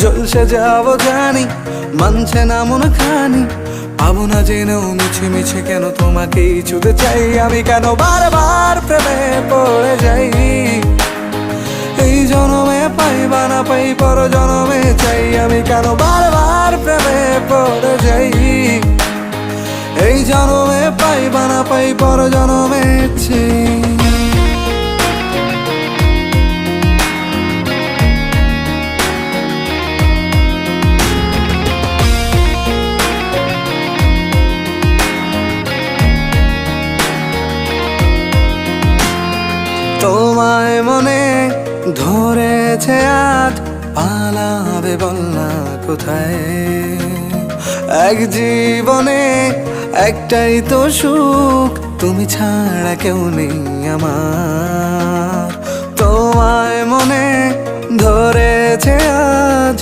জলসে যাবো জানি, মানছে না মন খানি, পাবো না জেনেও মিছে মিছে কেন তোমাকেই ছুতে চাই আমি, কেন বারবার প্রেমে পড়ে যাই। এই জনমে পাই বা না পাই পর জনমে চাই আমি, কেন বারবার প্রেমে পড়ে যাই। এই জনমে পাই বা না পাই পর জনমে চাই। তোমায় মনে ধরেছে আজ, পালাবে বল না কোথায়। এক জীবনে একটাই তো সুখ, তুমি ছাড়া কেউ নেই আমার। তোমায় মনে ধরেছে আজ,